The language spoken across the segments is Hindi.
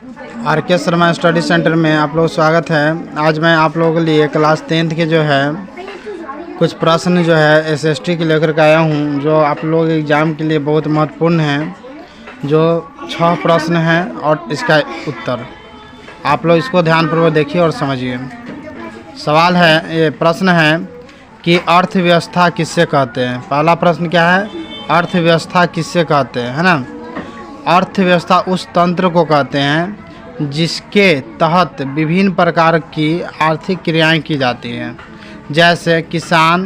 आर के शर्मा स्टडी सेंटर में आप लोग स्वागत है। आज मैं आप लोगों के लिए क्लास 10th के जो है कुछ प्रश्न जो है एसएसटी के लेकर के आया हूँ, जो आप लोग एग्ज़ाम के लिए बहुत महत्वपूर्ण है। जो 6 प्रश्न हैं और इसका उत्तर आप लोग इसको ध्यानपूर्वक देखिए और समझिए। सवाल है, ये प्रश्न है कि अर्थव्यवस्था किससे कहते हैं। पहला प्रश्न क्या है, अर्थव्यवस्था किससे कहते हैं, है ना। अर्थव्यवस्था उस तंत्र को कहते हैं जिसके तहत विभिन्न प्रकार की आर्थिक क्रियाएं की जाती हैं, जैसे किसान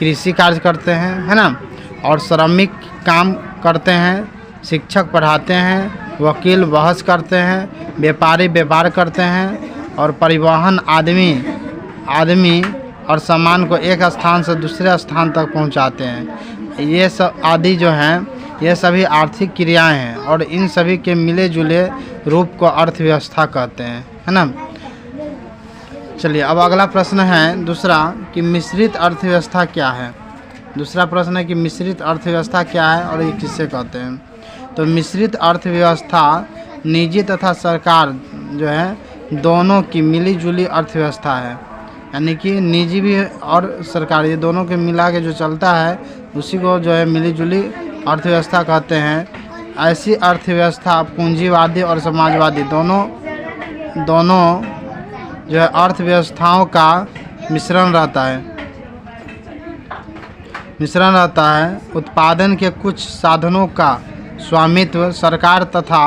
कृषि कार्य करते हैं, है ना, और श्रमिक काम करते हैं, शिक्षक पढ़ाते हैं, वकील बहस करते हैं, व्यापारी व्यापार करते हैं, और परिवहन आदमी और सामान को एक स्थान से दूसरे स्थान तक पहुंचाते हैं। ये सब आदि जो हैं, ये सभी आर्थिक क्रियाएं हैं और इन सभी के मिले जुले रूप को अर्थव्यवस्था कहते हैं, है ना। चलिए अब अगला प्रश्न है दूसरा कि मिश्रित अर्थव्यवस्था क्या है। दूसरा प्रश्न है कि मिश्रित अर्थव्यवस्था क्या है और ये किससे कहते हैं। तो मिश्रित अर्थव्यवस्था निजी तथा सरकार जो है दोनों की मिली जुली अर्थव्यवस्था है, यानी कि निजी भी और सरकारी दोनों के मिला के जो चलता है उसी को जो है मिली जुली अर्थव्यवस्था कहते हैं। ऐसी अर्थव्यवस्था पूंजीवादी और समाजवादी दोनों जो है अर्थव्यवस्थाओं का मिश्रण रहता है। उत्पादन के कुछ साधनों का स्वामित्व सरकार तथा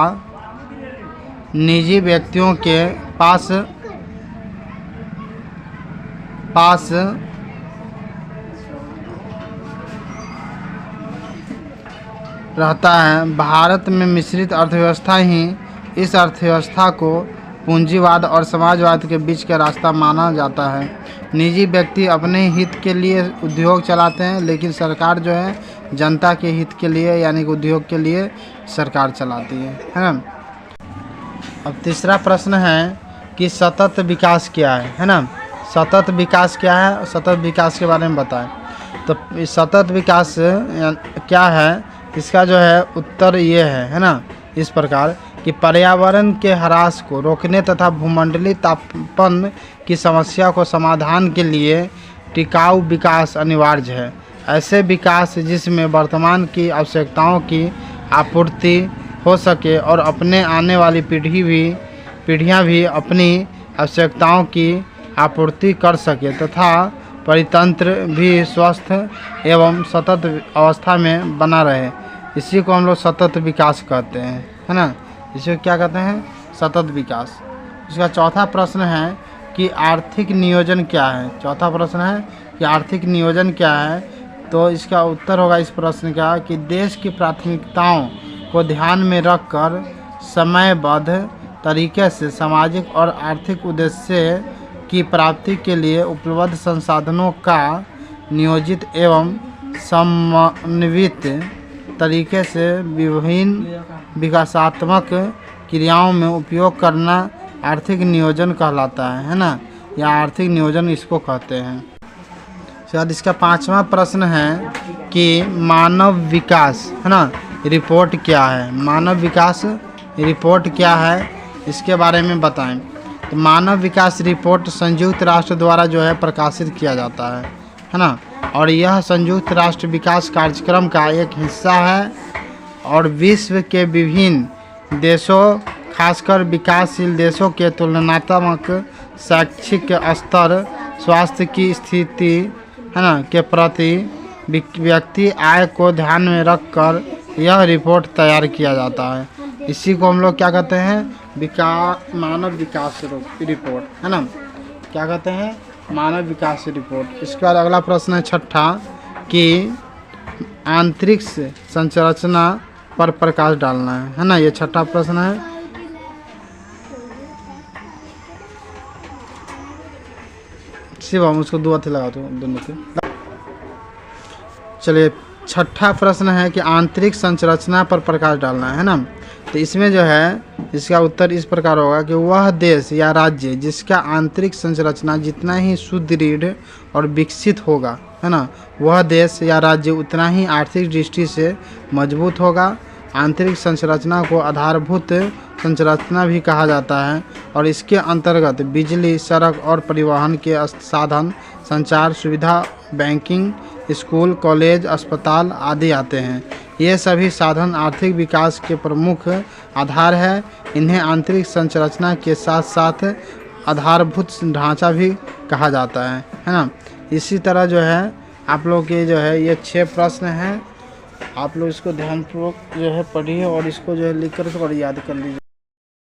निजी व्यक्तियों के पास रहता है। भारत में मिश्रित अर्थव्यवस्था ही इस अर्थव्यवस्था को पूंजीवाद और समाजवाद के बीच का रास्ता माना जाता है। निजी व्यक्ति अपने हित के लिए उद्योग चलाते हैं, लेकिन सरकार जो है जनता के हित के लिए यानी कि उद्योग के लिए सरकार चलाती है ना। अब तीसरा प्रश्न है कि सतत विकास क्या है ना। सतत विकास क्या है, सतत विकास के बारे में बताएं। तो सतत विकास क्या है, इसका जो है उत्तर ये है ना, इस प्रकार कि पर्यावरण के ह्रास को रोकने तथा भूमंडलीय तापन की समस्या को समाधान के लिए टिकाऊ विकास अनिवार्य है। ऐसे विकास जिसमें वर्तमान की आवश्यकताओं की आपूर्ति हो सके और अपने आने वाली पीढ़ियाँ भी अपनी आवश्यकताओं की आपूर्ति कर सके तथा परितंत्र भी स्वस्थ एवं सतत अवस्था में बना रहे, इसी को हम लोग सतत विकास कहते हैं, है ना। इसे क्या कहते हैं, सतत विकास। इसका चौथा प्रश्न है कि आर्थिक नियोजन क्या है। चौथा प्रश्न है कि आर्थिक नियोजन क्या है। तो इसका उत्तर होगा इस प्रश्न का कि देश की प्राथमिकताओं को ध्यान में रखकर समयबद्ध तरीके से सामाजिक और आर्थिक उद्देश्य की प्राप्ति के लिए उपलब्ध संसाधनों का नियोजित एवं समन्वित तरीके से विभिन्न विकासात्मक क्रियाओं में उपयोग करना आर्थिक नियोजन कहलाता है ना, या आर्थिक नियोजन इसको कहते हैं। शायद इसका 5वां प्रश्न है कि मानव विकास है ना रिपोर्ट क्या है। मानव विकास रिपोर्ट क्या है, इसके बारे में बताएं। तो मानव विकास रिपोर्ट संयुक्त राष्ट्र द्वारा जो है प्रकाशित किया जाता है ना, और यह संयुक्त राष्ट्र विकास कार्यक्रम का एक हिस्सा है और विश्व के विभिन्न देशों खासकर विकासशील देशों के तुलनात्मक शैक्षिक स्तर, स्वास्थ्य की स्थिति है ना के प्रति व्यक्ति आय को ध्यान में रखकर यह रिपोर्ट तैयार किया जाता है। इसी को हम लोग क्या कहते हैं, मानव विकास रिपोर्ट, है ना। क्या कहते हैं, मानव विकास रिपोर्ट। इसके बाद अगला प्रश्न है छठा कि आंतरिक संरचना पर प्रकाश डालना है ना। ये छठा प्रश्न है। शिवम उसको 2 हाथ लगा दो दोनों के। चलिए छठा प्रश्न है कि आंतरिक संरचना पर प्रकाश डालना है ना। तो इसमें जो है इसका उत्तर इस प्रकार होगा कि वह देश या राज्य जिसका आंतरिक संरचना जितना ही सुदृढ़ और विकसित होगा, है ना, वह देश या राज्य उतना ही आर्थिक दृष्टि से मजबूत होगा आंतरिक संरचना को आधारभूत संरचना भी कहा जाता है और इसके अंतर्गत बिजली, सड़क और परिवहन के साधन, संचार सुविधा, बैंकिंग, स्कूल, कॉलेज, अस्पताल आदि आते हैं। ये सभी साधन आर्थिक विकास के प्रमुख आधार है। इन्हें आंतरिक संरचना के साथ साथ आधारभूत ढांचा भी कहा जाता है ना। इसी तरह जो है आप लोग के जो है ये 6 प्रश्न हैं, आप लोग इसको ध्यानपूर्वक जो है पढ़िए और इसको जो है लिख कर और याद कर लीजिए।